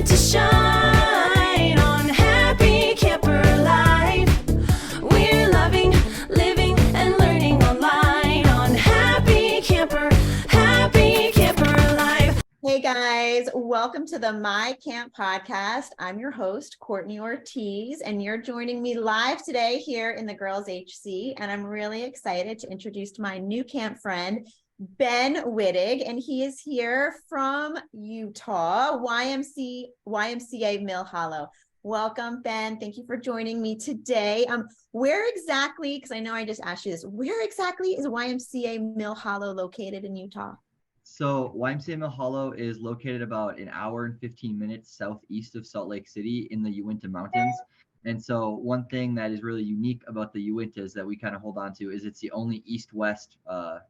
moment to shine on Happy Camper Life. We're loving, living, and learning online on Happy Camper Life. Hey guys, welcome to the My Camp podcast. I'm your host, Courtney Ortiz, and you're joining me live today here in the Girls HC. And I'm really excited to introduce my new camp friend, Ben Wittig, and he is here from Utah, YMCA Mill Hollow. Welcome, Ben. Thank you for joining me today. Where exactly, because I know I just asked you this, where exactly is YMCA Mill Hollow located in Utah? So YMCA Mill Hollow is located about an hour and 15 minutes southeast of Salt Lake City in the Uinta Mountains. And so one thing that is really unique about the Uintas that we kind of hold on to is it's the only east-west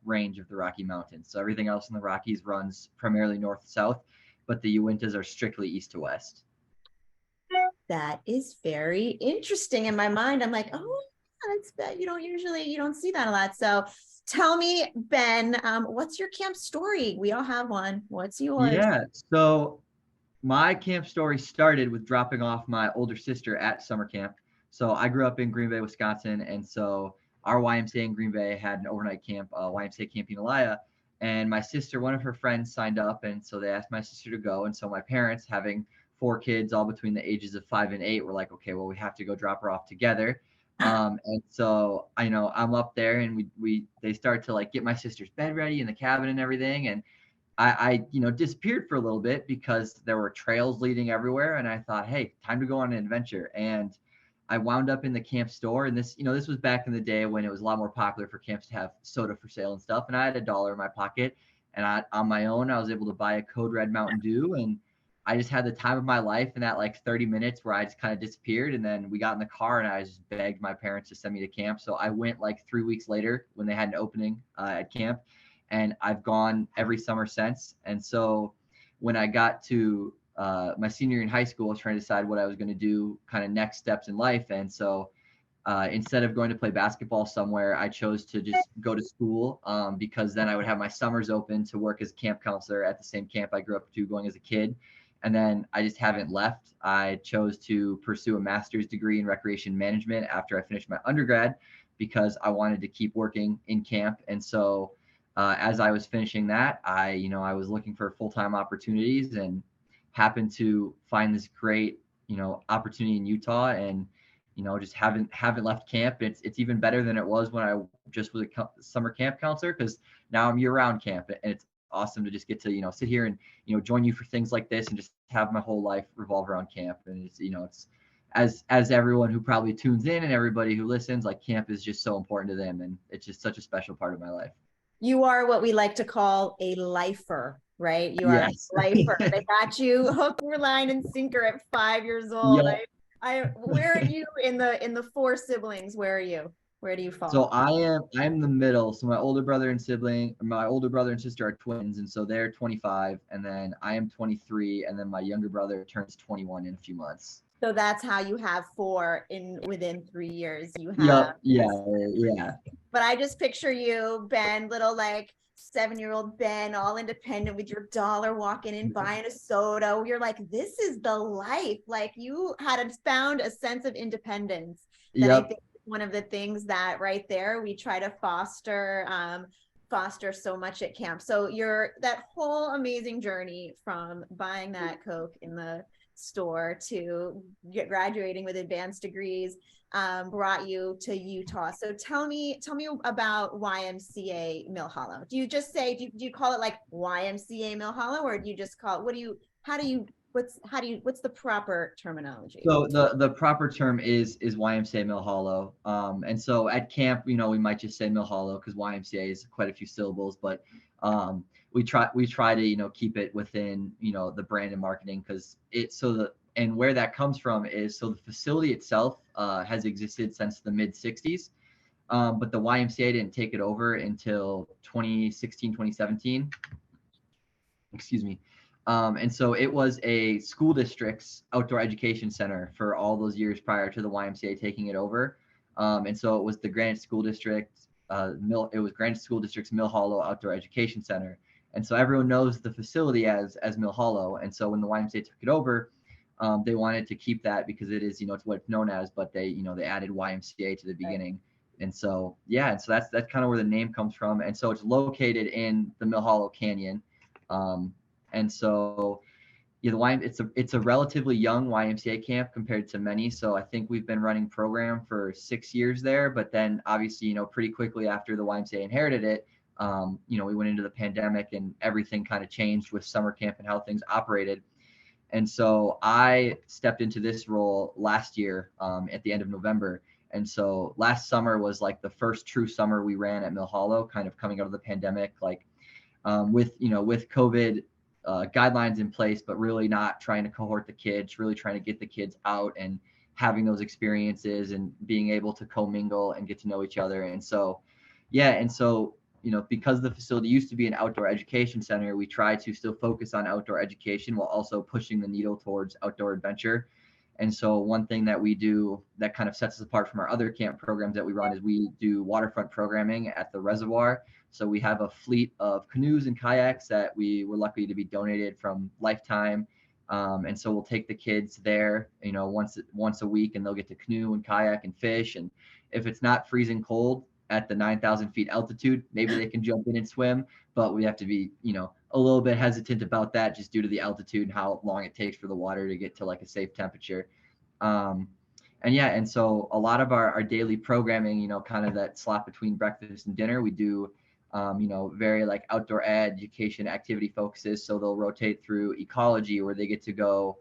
range of the Rocky Mountains. So everything else in the Rockies runs primarily north-south, but the Uintas are strictly east to west. That is very interesting. In my mind, I'm like, oh, that's, you don't see that a lot. So tell me, Ben, what's your camp story? We all have one. What's yours? Yeah, so my camp story started with dropping off my older sister at summer camp. So I grew up in Green Bay, Wisconsin, and so our YMCA in Green Bay had an overnight camp, YMCA Camp Unalaya, and my sister, one of her friends, signed up, and so they asked my sister to go, and so my parents, having 4 kids, all between the ages of 5 and 8, were like, okay, well, we have to go drop her off together. And so I'm up there, and they start to like get my sister's bed ready in the cabin and everything, and I disappeared for a little bit because there were trails leading everywhere, and I thought, hey, time to go on an adventure. And I wound up in the camp store, and this was back in the day when it was a lot more popular for camps to have soda for sale and stuff, and I had $1 in my pocket, and on my own I was able to buy a Code Red Mountain Dew, and I just had the time of my life in that like 30 minutes where I just kind of disappeared. And then we got in the car and I just begged my parents to send me to camp. So I went like 3 weeks later when they had an opening at camp, and I've gone every summer since. And so when I got to my senior year in high school, I was trying to decide what I was going to do, kind of next steps in life. And so instead of going to play basketball somewhere, I chose to just go to school because then I would have my summers open to work as a camp counselor at the same camp I grew up to going as a kid. And then I just haven't left. I chose to pursue a master's degree in recreation management after I finished my undergrad because I wanted to keep working in camp. And so as I was finishing that, I was looking for full-time opportunities and happened to find this great, opportunity in Utah, and, just haven't left camp. It's even better than it was when I just was a summer camp counselor, because now I'm year-round camp, and it's awesome to just get to sit here and join you for things like this and just have my whole life revolve around camp. And it's as everyone who probably tunes in and everybody who listens, like, camp is just so important to them, and it's just such a special part of my life. You are what we like to call a lifer, right? You are Yes. a lifer. They got you hook, line, and sinker at 5 years old. Yep. Where are you in the 4 siblings? Where are you? Where do you fall? So I'm the middle. So my older brother and sister are twins, and so they're 25, and then I am 23, and then my younger brother turns 21 in a few months. So that's how you have 4 within 3 years. You have. Yeah. But I just picture you, Ben, little like 7-year-old Ben, all independent with your $1 walking in, buying a soda. You're like, this is the life. Like, you had found a sense of independence that Yep. I think one of the things that right there we try to foster so much at camp. So that whole amazing journey from buying that Coke in the store to graduating with advanced degrees brought you to Utah. So tell me about YMCA Mill Hollow. Do you just say, do you call it like YMCA Mill Hollow, or do you just call it, what's the proper terminology? So the proper term is YMCA Mill Hollow. And so at camp, we might just say Mill Hollow because YMCA is quite a few syllables, but we try to keep it within the brand and marketing, because and where that comes from is, so the facility itself has existed since the mid 60s, but the YMCA didn't take it over until 2016, 2017. Excuse me. And so it was a school district's outdoor education center for all those years prior to the YMCA taking it over. And so it was the Granite School District, Granite School District's Mill Hollow Outdoor Education Center. And so everyone knows the facility as Mill Hollow. And so when the YMCA took it over, They wanted to keep that because it is, it's what it's known as, but they added YMCA to the beginning. And so, yeah, and so that's kind of where the name comes from. And so it's located in the Mill Hollow Canyon. And so, yeah, it's a relatively young YMCA camp compared to many. So I think we've been running program for 6 years there, but then obviously, pretty quickly after the YMCA inherited it, we went into the pandemic and everything kind of changed with summer camp and how things operated. And so I stepped into this role last year at the end of November. And so last summer was like the first true summer we ran at Mill Hollow, kind of coming out of the pandemic, like with COVID guidelines in place, but really not trying to cohort the kids, really trying to get the kids out and having those experiences and being able to commingle and get to know each other. And so, yeah. And so, because the facility used to be an outdoor education center, we try to still focus on outdoor education while also pushing the needle towards outdoor adventure. And so one thing that we do that kind of sets us apart from our other camp programs that we run is we do waterfront programming at the reservoir. So we have a fleet of canoes and kayaks that we were lucky to be donated from Lifetime. And so we'll take the kids there, once a week, and they'll get to canoe and kayak and fish. And if it's not freezing cold at the 9,000 feet altitude, maybe they can jump in and swim, but we have to be, a little bit hesitant about that just due to the altitude and how long it takes for the water to get to like a safe temperature. And so a lot of our daily programming, kind of that slot between breakfast and dinner, we do, very like outdoor education activity focuses. So they'll rotate through ecology where they get to go,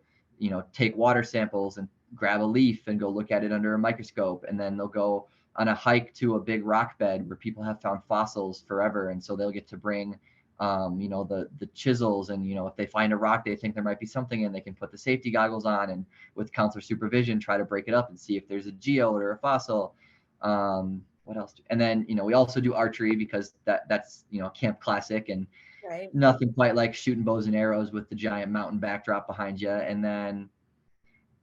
take water samples and grab a leaf and go look at it under a microscope. And then they'll go on a hike to a big rock bed where people have found fossils forever. And so they'll get to bring, the chisels, and, if they find a rock they think there might be something in, they can put the safety goggles on and with counselor supervision, try to break it up and see if there's a geode or a fossil. What else? And then, we also do archery because that's, camp classic, and Right. nothing quite like shooting bows and arrows with the giant mountain backdrop behind you. And then,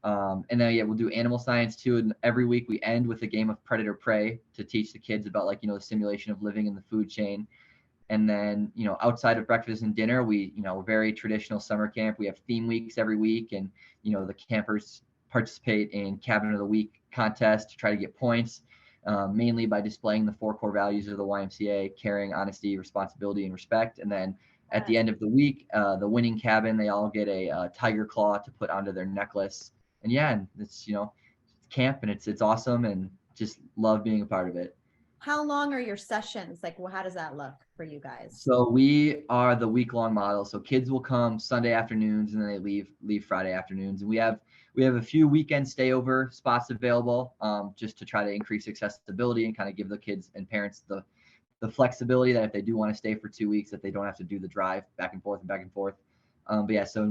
we'll do animal science too. And every week we end with a game of predator prey to teach the kids about the simulation of living in the food chain. And then, outside of breakfast and dinner, we're very traditional summer camp. We have theme weeks every week, and, the campers participate in cabin of the week contest to try to get points, mainly by displaying the 4 core values of the YMCA: caring, honesty, responsibility, and respect. And then at the end of the week, the winning cabin, they all get a tiger claw to put onto their necklace. And and it's, it's camp, and it's awesome, and just love being a part of it. How long are your sessions? Like, how does that look for you guys? So we are the week-long model. So kids will come Sunday afternoons, and then they leave Friday afternoons. And we have a few weekend stayover spots available, just to try to increase accessibility and kind of give the kids and parents the flexibility that if they do want to stay for 2 weeks, that they don't have to do the drive back and forth. So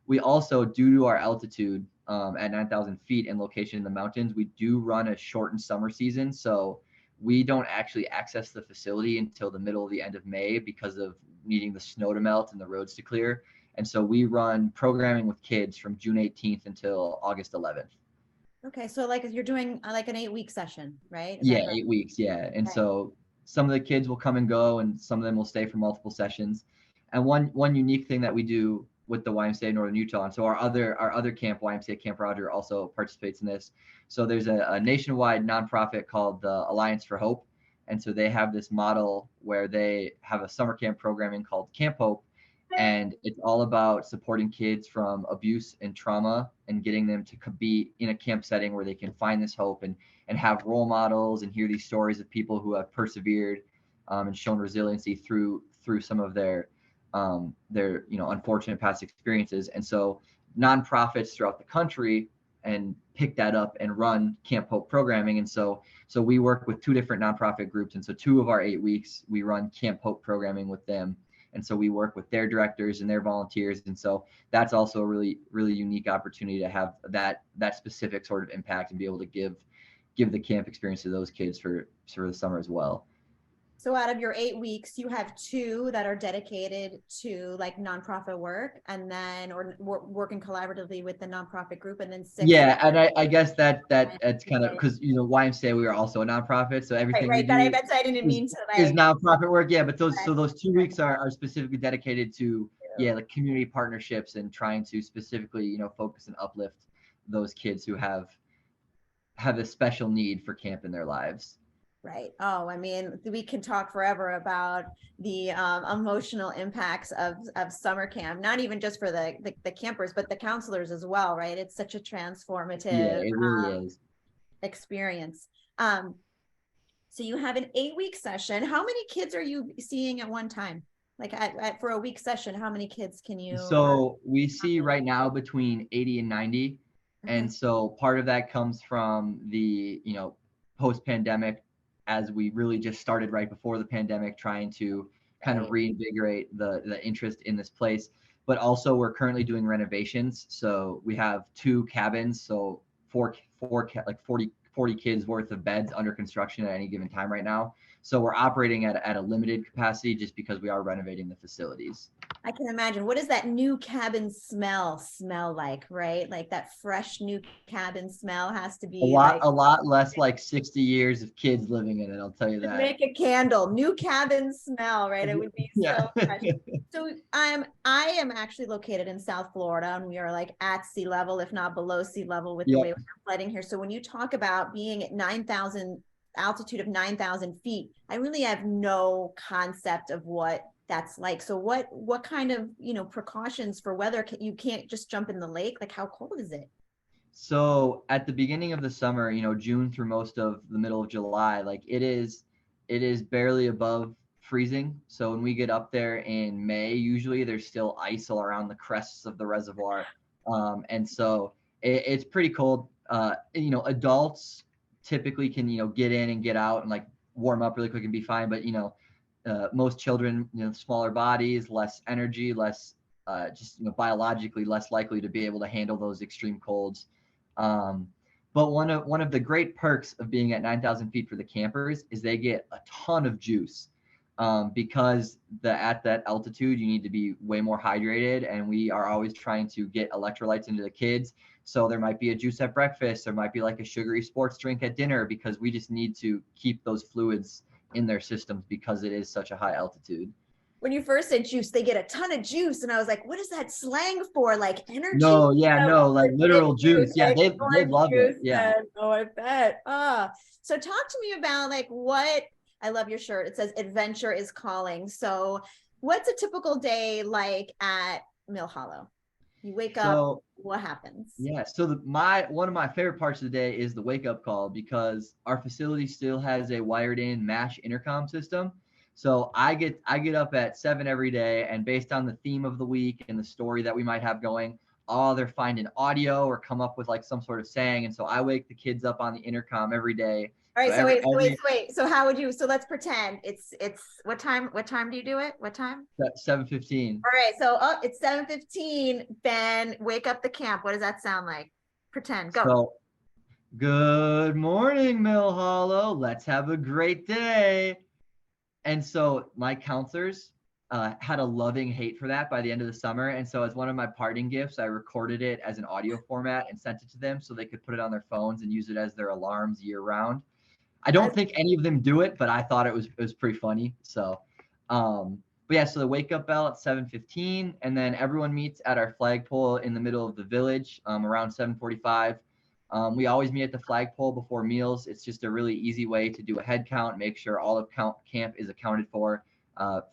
we also, due to our altitude at 9,000 feet and location in the mountains, we do run a shortened summer season. So we don't actually access the facility until the middle of the end of May because of needing the snow to melt and the roads to clear. And so we run programming with kids from June 18th until August 11th. Okay. So like you're doing like an 8-week session, right? Yeah, 8 weeks. Yeah. And Okay. So some of the kids will come and go, and some of them will stay for multiple sessions. And one unique thing that we do with the YMCA Northern Utah, and so our other camp, YMCA Camp Roger, also participates in this. So there's a nationwide nonprofit called the Alliance for Hope, and so they have this model where they have a summer camp programming called Camp Hope, and it's all about supporting kids from abuse and trauma and getting them to be in a camp setting where they can find this hope and have role models and hear these stories of people who have persevered and shown resiliency through some of their unfortunate past experiences. And so nonprofits throughout the country and pick that up and run Camp Hope programming. And so we work with 2 different nonprofit groups. And so 2 of our 8 weeks, we run Camp Hope programming with them. And so we work with their directors and their volunteers. And so that's also a really, really unique opportunity to have that specific sort of impact and be able to give the camp experience to those kids for the summer as well. So out of your 8 weeks, you have 2 that are dedicated to like nonprofit work, and then or working collaboratively with the nonprofit group, and then 6. Yeah, and I guess that's kind of because YMCA, we are also a nonprofit, so everything right. we That do I didn't mean to is like. nonprofit work. Yeah, but those 2 weeks are specifically dedicated to yeah, like community partnerships and trying to specifically, focus and uplift those kids who have a special need for camp in their lives. Right. Oh, I mean, we can talk forever about the emotional impacts of summer camp, not even just for the campers, but the counselors as well, right? It's such a Yeah, transformative it really is. experience. So you have an 8-week session. How many kids are you seeing at one time? Like for a week session, how many kids can you? So we see right now between 80 and 90. Okay. And so part of that comes from the, post-pandemic, as we really just started right before the pandemic, trying to kind of reinvigorate the interest in this place. But also we're currently doing renovations. So we have 2 cabins. So like 40 kids worth of beds under construction at any given time right now. So we're operating at a limited capacity just because we are renovating the facilities. I can imagine. What does that new cabin smell like, right? Like that fresh new cabin smell has to be A lot less like 60 years of kids living in it, I'll tell you that. Make a candle, new cabin smell, right? It would be so fresh. So I am actually located in South Florida, and we are like at sea level, if not below sea level, with the way we're flooding here. So when you talk about being at 9,000 altitude of 9,000 feet, I really have no concept of what that's like. So what kind of precautions for weather? You can't just jump in the lake. Like, how cold is it? So at the beginning of the summer, June through most of the middle of July, like it is barely above freezing. So when we get up there in May, usually there's still ice all around the crests of the reservoir. And so it's pretty cold. Adults typically can, get in and get out and like warm up really quick and be fine. But, most children, smaller bodies, less energy, less just, biologically less likely to be able to handle those extreme colds. But one of the great perks of being at 9,000 feet for the campers is they get a ton of juice, because at that altitude you need to be way more hydrated, and we are always trying to get electrolytes into the kids. So there might be a juice at breakfast, there might be like a sugary sports drink at dinner, because we just need to keep those fluids in their systems because it is such a high altitude. When you first said juice, they get a ton of juice. And I was like, what is that slang for? Like energy? No, like literal juice. Yeah, like they love it. Yeah. Oh, I bet. So talk to me about like I love your shirt. It says adventure is calling. So what's a typical day like at Mill Hollow? You wake up, what happens? Yeah, so one of my favorite parts of the day is the wake up call, because our facility still has a wired in MASH intercom system. So I get up at 7 every day, and based on the theme of the week and the story that we might have going, I'll either find an audio or come up with like some sort of saying. And so I wake the kids up on the intercom every day. All right, so wait. So how would you? So let's pretend it's what time? What time do you do it? What time? 7:15. All right, so it's 7:15. Ben, wake up the camp. What does that sound like? Pretend. Go. So, good morning, Mill Hollow. Let's have a great day. And so my counselors had a loving hate for that by the end of the summer. And so as one of my parting gifts, I recorded it as an audio format and sent it to them so they could put it on their phones and use it as their alarms year round. I don't think any of them do it, but I thought it was pretty funny. So, but yeah, so the wake up bell at 7:15, and then everyone meets at our flagpole in the middle of the village around 7:45. We always meet at the flagpole before meals. It's just a really easy way to do a head count, make sure all of camp is accounted for.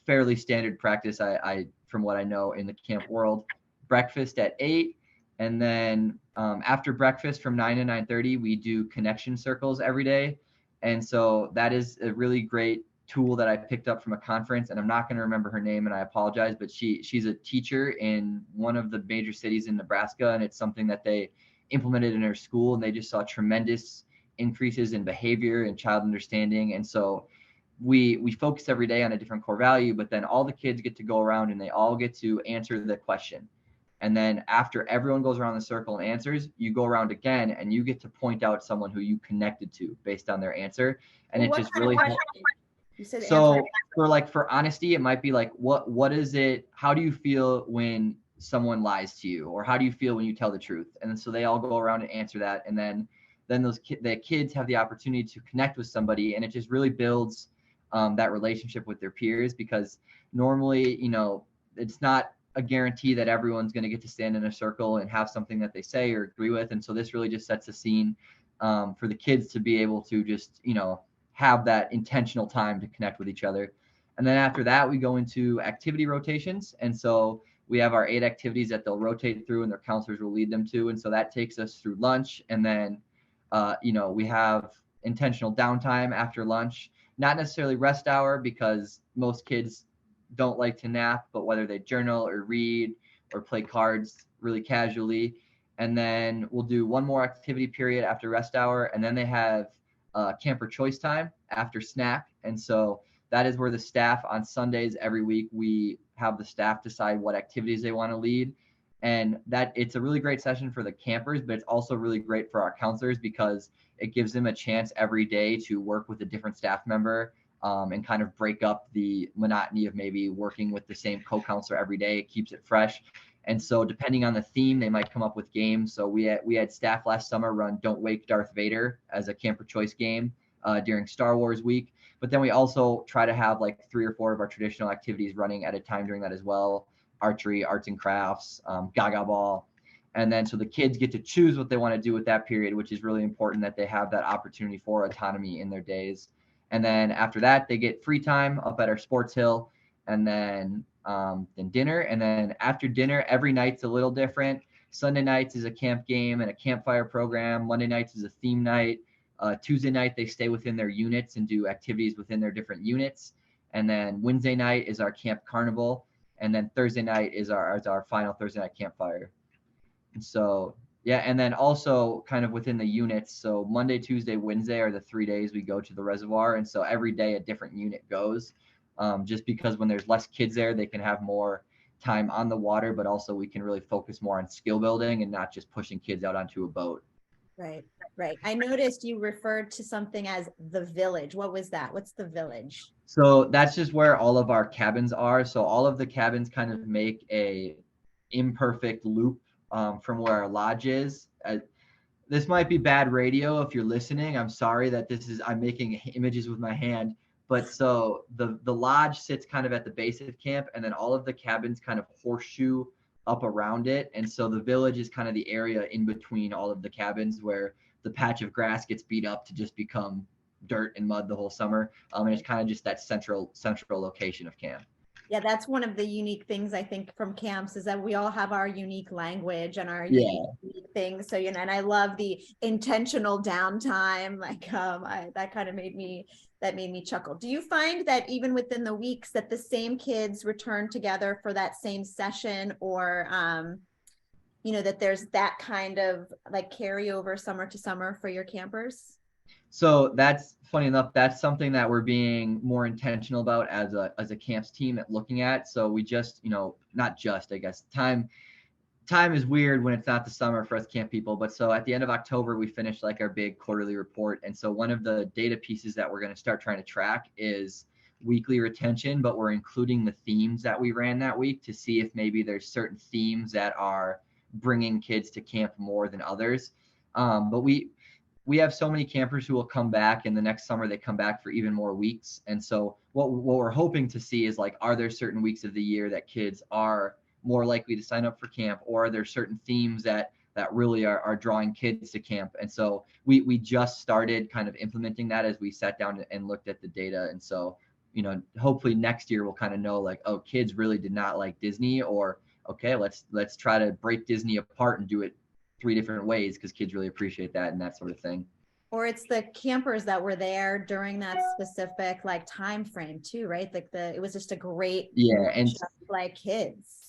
Fairly standard practice, I from what I know in the camp world. Breakfast at 8, and then after breakfast from 9 to 9:30, we do connection circles every day. And so that is a really great tool that I picked up from a conference, and I'm not going to remember her name, and I apologize, but she's a teacher in one of the major cities in Nebraska, and it's something that they implemented in her school, and they just saw tremendous increases in behavior and child understanding. And so we focus every day on a different core value, but then all the kids get to go around and they all get to answer the question. And then after everyone goes around the circle and answers, you go around again and you get to point out someone who you connected to based on their answer. And it just really helps. So for honesty, it might be like, what is it? How do you feel when someone lies to you, or how do you feel when you tell the truth? And so they all go around and answer that. And then the kids have the opportunity to connect with somebody, and it just really builds that relationship with their peers, because normally, it's not a guarantee that everyone's going to get to stand in a circle and have something that they say or agree with. And so this really just sets a scene for the kids to be able to just, have that intentional time to connect with each other. And then after that, we go into activity rotations. And so we have our 8 activities that they'll rotate through and their counselors will lead them to. And so that takes us through lunch. And then, we have intentional downtime after lunch, not necessarily rest hour because most kids don't like to nap, but whether they journal or read or play cards really casually. And then we'll do one more activity period after rest hour. And then they have camper choice time after snack. And so that is where the staff on Sundays every week, we have the staff decide what activities they want to lead. And that it's a really great session for the campers, but it's also really great for our counselors because it gives them a chance every day to work with a different staff member and kind of break up the monotony of maybe working with the same co-counselor every day. It keeps it fresh. And so depending on the theme, they might come up with games. So we had staff last summer run Don't Wake Darth Vader as a camper choice game during Star Wars week. But then we also try to have like 3 or 4 of our traditional activities running at a time during that as well. Archery, arts and crafts, Gaga ball. And then so the kids get to choose what they want to do with that period, which is really important that they have that opportunity for autonomy in their days. And then after that, they get free time up at our sports hill and then dinner. And then after dinner, every night's a little different. Sunday nights is a camp game and a campfire program. Monday nights is a theme night. Tuesday night, they stay within their units and do activities within their different units. And then Wednesday night is our camp carnival. And then Thursday night is our final Thursday night campfire. And so, yeah, and then also kind of within the units. So Monday, Tuesday, Wednesday are the 3 days we go to the reservoir. And so every day a different unit goes. Just because when there's less kids there, they can have more time on the water, but also we can really focus more on skill building and not just pushing kids out onto a boat. Right. I noticed you referred to something as the village. What was that? What's the village? So that's just where all of our cabins are. So all of the cabins kind of make a imperfect loop from where our lodge is. This might be bad radio if you're listening. I'm sorry that I'm making images with my hand. But so the lodge sits kind of at the base of camp, and then all of the cabins kind of horseshoe up around it. And so the village is kind of the area in between all of the cabins where the patch of grass gets beat up to just become dirt and mud the whole summer. And it's kind of just that central location of camp. Yeah, that's one of the unique things I think from camps is that we all have our unique language and our unique things. So, and I love the intentional downtime. Like that kind of made me chuckle. Do you find that even within the weeks that the same kids return together for that same session, or that there's that kind of like carryover summer to summer for your campers? So that's funny enough. That's something that we're being more intentional about as a camps team at looking at. So we just, not just, I guess, time is weird when it's not the summer for us camp people. But so at the end of October, we finished like our big quarterly report. And so one of the data pieces that we're going to start trying to track is weekly retention, but we're including the themes that we ran that week to see if maybe there's certain themes that are bringing kids to camp more than others. But we have so many campers who will come back, and the next summer they come back for even more weeks. And so what we're hoping to see is like, are there certain weeks of the year that kids are more likely to sign up for camp, or are there certain themes that really are drawing kids to camp? And so we just started kind of implementing that as we sat down and looked at the data. And so, hopefully next year we'll kind of know like, oh, kids really did not like Disney, or okay, let's try to break Disney apart and do it 3 different ways because kids really appreciate that and that sort of thing. Or it's the campers that were there during that specific like time frame too, right? Like it was just a great and like kids.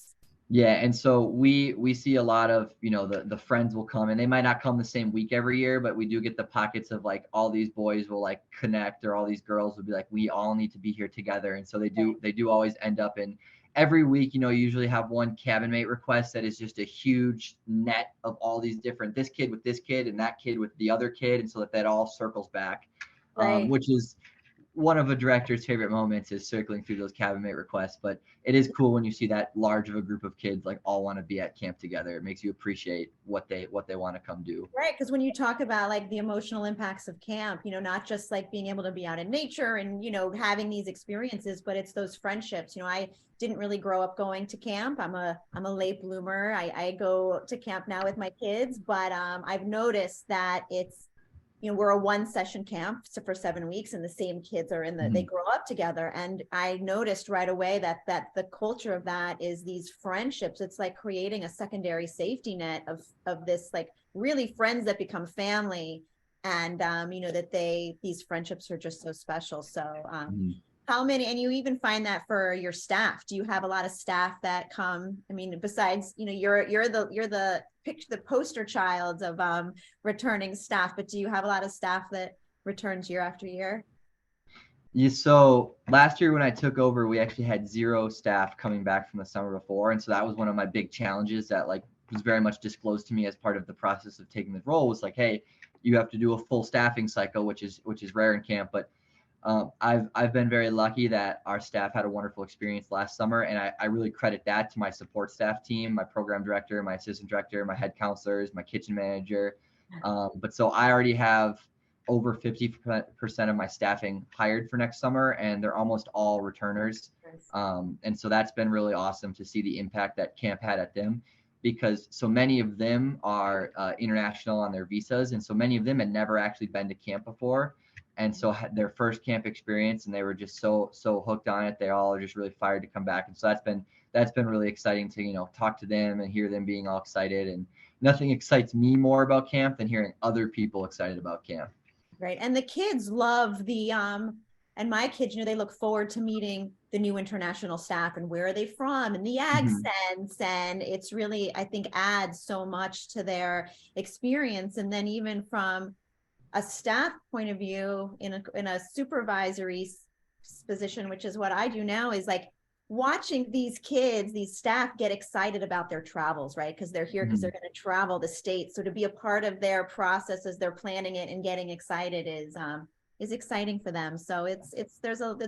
Yeah, and so we see a lot of the friends will come, and they might not come the same week every year, but we do get the pockets of like all these boys will like connect, or all these girls will be like, we all need to be here together. And so they do always end up in every week, you usually have one cabin mate request that is just a huge net of all these different, this kid with this kid and that kid with the other kid. And so that all circles back, right. Which is one of a director's favorite moments is circling through those cabin mate requests, but it is cool when you see that large of a group of kids like all want to be at camp together. It makes you appreciate what they want to come do. Right, because when you talk about like the emotional impacts of camp, not just like being able to be out in nature and having these experiences, but it's those friendships. I didn't really grow up going to camp. I'm a late bloomer. I go to camp now with my kids, but I've noticed that it's we're a one session camp for 7 weeks, and the same kids are in they grow up together. And I noticed right away that the culture of that is these friendships. It's like creating a secondary safety net of this, like really friends that become family. And, that these friendships are just so special. So, how many, and you even find that for your staff? Do you have a lot of staff that come? I mean, besides, you're the poster child of returning staff, but do you have a lot of staff that returns year after year? Yeah, so last year when I took over, we actually had 0 staff coming back from the summer before, and so that was one of my big challenges that like was very much disclosed to me as part of the process of taking the role. Was like, hey, you have to do a full staffing cycle, which is rare in camp, but I've been very lucky that our staff had a wonderful experience last summer, and I really credit that to my support staff team, my program director, my assistant director, my head counselors, my kitchen manager. But so I already have over 50% of my staffing hired for next summer, and they're almost all returners. And so that's been really awesome to see the impact that camp had at them, because so many of them are international on their visas, and so many of them had never actually been to camp before. And so had their first camp experience, and they were just so hooked on it. They all are just really fired to come back. And so that's been really exciting to, talk to them and hear them being all excited. And nothing excites me more about camp than hearing other people excited about camp. Right. And the kids love and my kids, they look forward to meeting the new international staff and where are they from and the accents. And it's really, I think, adds so much to their experience. And then even from a staff point of view, in a supervisory position, which is what I do now, is like watching these kids, these staff get excited about their travels, right? Because they're here because they're going to travel the state. So to be a part of their process as they're planning it and getting excited is exciting for them. So it's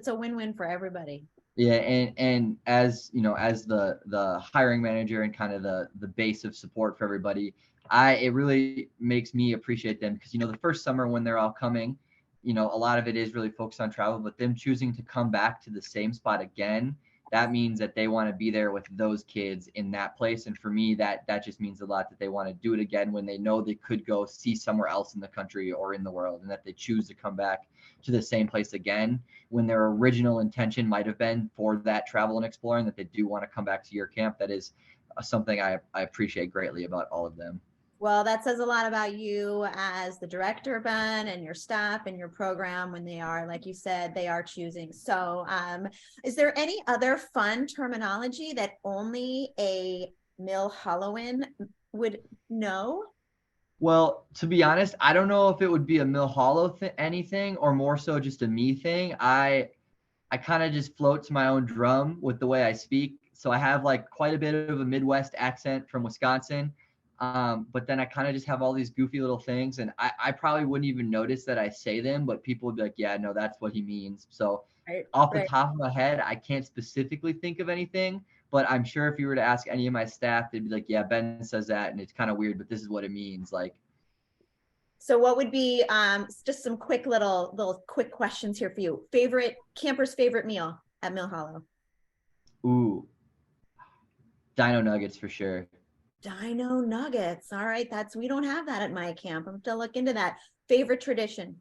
a win-win for everybody. Yeah, and as as the hiring manager and kind of the base of support for everybody, it really makes me appreciate them, because the first summer when they're all coming, a lot of it is really focused on travel, but them choosing to come back to the same spot again, that means that they want to be there with those kids in that place. And for me, that just means a lot, that they want to do it again when they know they could go see somewhere else in the country or in the world, and that they choose to come back to the same place again when their original intention might have been for that travel and exploring, that they do want to come back to your camp. That is something I appreciate greatly about all of them. Well, that says a lot about you as the director, Ben, and your staff and your program when they are, like you said, they are choosing. So is there any other fun terminology that only a Mill Hollowan would know? Well, to be honest, I don't know if it would be a Mill Hollow anything, or more so just a me thing. I kind of just float to my own drum with the way I speak. So I have like quite a bit of a Midwest accent from Wisconsin. But then I kind of just have all these goofy little things, and I probably wouldn't even notice that I say them, but people would be like, yeah, no, that's what he means. So off the top of my head, I can't specifically think of anything, but I'm sure if you were to ask any of my staff, they'd be like, yeah, Ben says that, and it's kind of weird, but this is what it means. Like, so what would be just some quick little quick questions here for you? Camper's favorite meal at Mill Hollow? Ooh, Dino Nuggets for sure. Dino Nuggets. All right. We don't have that at my camp. I'm going to look into that. Favorite tradition?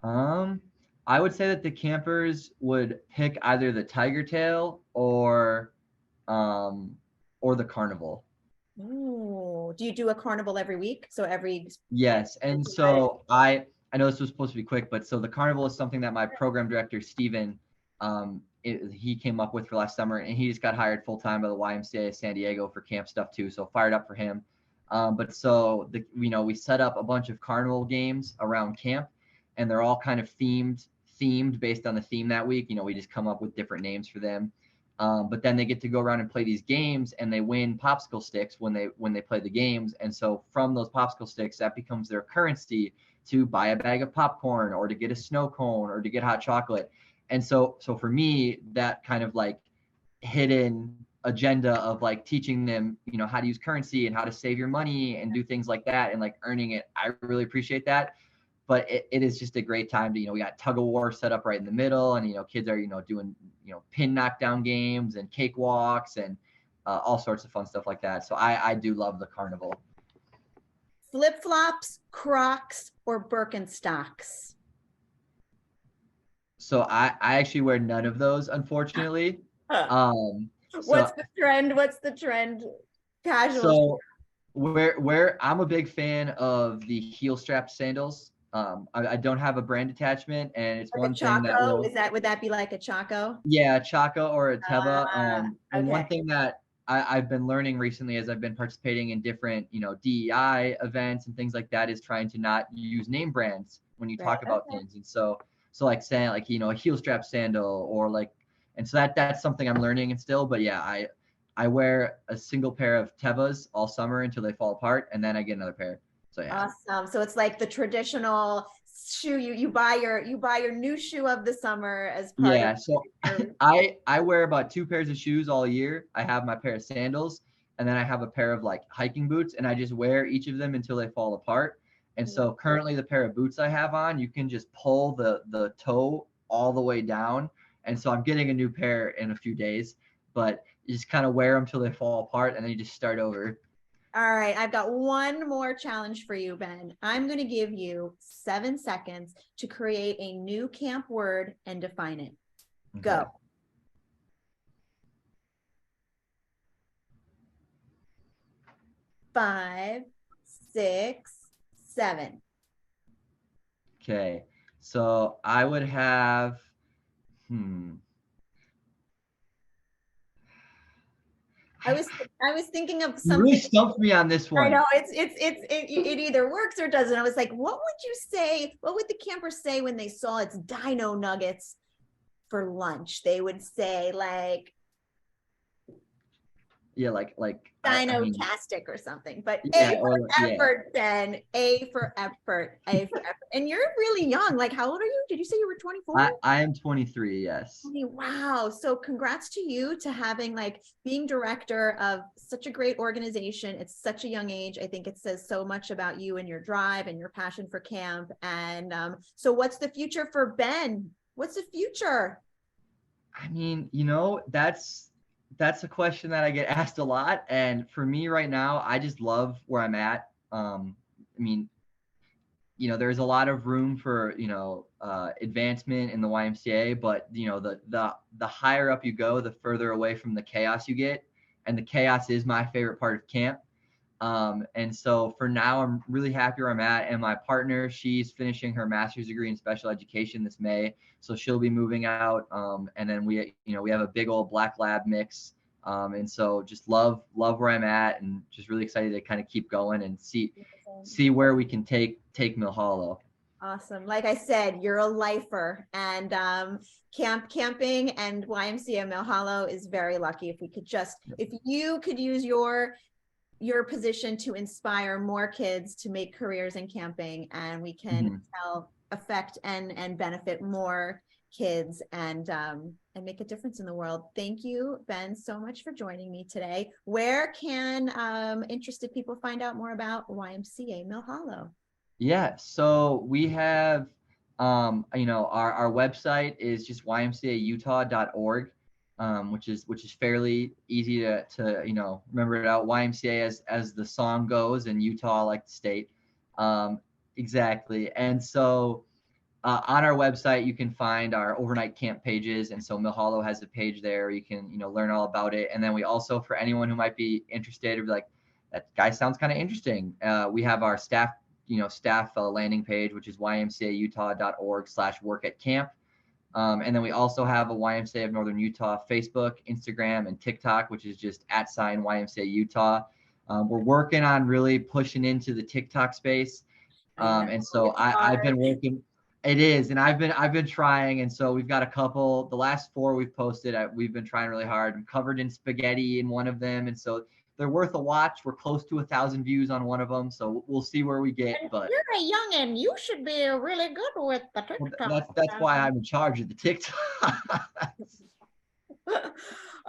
I would say that the campers would pick either the tiger tail or the carnival. Oh, do you do a carnival every week? So Yes. And so I know this was supposed to be quick, but so the carnival is something that my program director, Steven, he came up with for last summer, and he just got hired full-time by the YMCA San Diego for camp stuff too. So fired up for him. But so we set up a bunch of carnival games around camp, and they're all kind of themed based on the theme that week. We just come up with different names for them. But then they get to go around and play these games, and they win popsicle sticks when they play the games. And so from those popsicle sticks, that becomes their currency to buy a bag of popcorn or to get a snow cone or to get hot chocolate. And so for me, that kind of like hidden agenda of like teaching them, how to use currency and how to save your money and do things like that and like earning it, I really appreciate that. But it is just a great time to, we got tug of war set up right in the middle, and kids are doing pin knockdown games and cakewalks and all sorts of fun stuff like that. So I do love the carnival. Flip-flops, Crocs, or Birkenstocks? So I actually wear none of those, unfortunately. What's the trend? What's the trend? Casual. So where I'm a big fan of the heel strap sandals. I don't have a brand attachment, and it's Like one a thing Chaco? that Would that be like a Chaco? yeah, Chaco or a Teva. And one Okay. thing that I've been learning recently as I've been participating in different, DEI events and things like that is trying to not use name brands when you talk about things. And so like saying like, a heel strap sandal or like, and so that's something I'm learning and still, but yeah, I wear a single pair of Tevas all summer until they fall apart, and then I get another pair. So yeah. Awesome. So it's like the traditional shoe. You buy your new shoe of the summer as part Yeah, of so I wear about 2 pairs of shoes all year. I have my pair of sandals, and then I have a pair of like hiking boots, and I just wear each of them until they fall apart. And so currently the pair of boots I have on, you can just pull the toe all the way down. And so I'm getting a new pair in a few days, but you just kind of wear them till they fall apart, and then you just start over. All right, I've got one more challenge for you, Ben. I'm going to give you 7 seconds to create a new camp word and define it. Go. Okay. 5, 6, 7. Okay. So I would have, I was thinking of You something. really stumped me on this one. I know it either works or doesn't. I was like, what would you say? What would the campers say when they saw its dino nuggets for lunch? They would say like Yeah, like dino-tastic or something. But Yeah, A for yeah. effort, Ben. A for effort. A for effort. And you're really young. Like, how old are you? Did you say you were 24? I am 23, yes. Wow. So congrats to you to having like being director of such a great organization. It's such a young age. I think it says so much about you and your drive and your passion for camp. And so what's the future for Ben? What's the future? I mean, that's a question that I get asked a lot. And for me right now, I just love where I'm at. I mean, there's a lot of room for, advancement in the YMCA, but the higher up you go, the further away from the chaos you get. And the chaos is my favorite part of camp. And so for now, I'm really happy where I'm at. And my partner, she's finishing her master's degree in special education this May. So she'll be moving out. And then we have a big old black lab mix. And so just love where I'm at, and just really excited to kind of keep going and see where we can take Mill Hollow. Awesome. Like I said, you're a lifer, and camping and YMCA Mill Hollow is very lucky. If you could use your position to inspire more kids to make careers in camping, and we can affect and benefit more kids and make a difference in the world. Thank you, Ben, so much for joining me today. Where can interested people find out more about YMCA Mill Hollow? Yeah, so we have our website is just ymcautah.org, which is fairly easy to remember it out. YMCA as the song goes, and Utah like the state. Exactly. And so on our website, you can find our overnight camp pages. And so Mill Hollow has a page there. You can, learn all about it. And then we also, for anyone who might be interested or be like, that guy sounds kind of interesting, we have our staff landing page, which is ymcautah.org/work-at-camp. And then we also have a YMCA of Northern Utah Facebook, Instagram, and TikTok, which is just @YMCA Utah. We're working on really pushing into the TikTok space. And so I've been working. It is, and I've been trying, and so we've got a couple. The last 4 we've posted, we've been trying really hard. I'm covered in spaghetti in one of them, and so they're worth a watch. We're close to 1,000 views on one of them, so we'll see where we get. And But you're a youngin', you should be really good with the well, TikTok. that's why I'm in charge of the TikTok.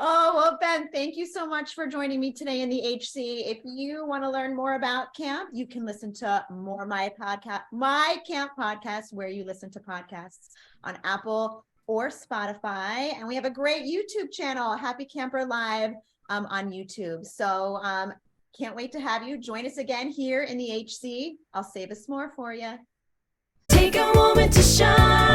Oh, well, Ben, thank you so much for joining me today in the HC. If you want to learn more about camp, you can listen to more my Camp podcast, where you listen to podcasts on Apple or Spotify. And we have a great YouTube channel, Happy Camper Live, on YouTube. So can't wait to have you join us again here in the HC. I'll save us more for you. Take a moment to shine.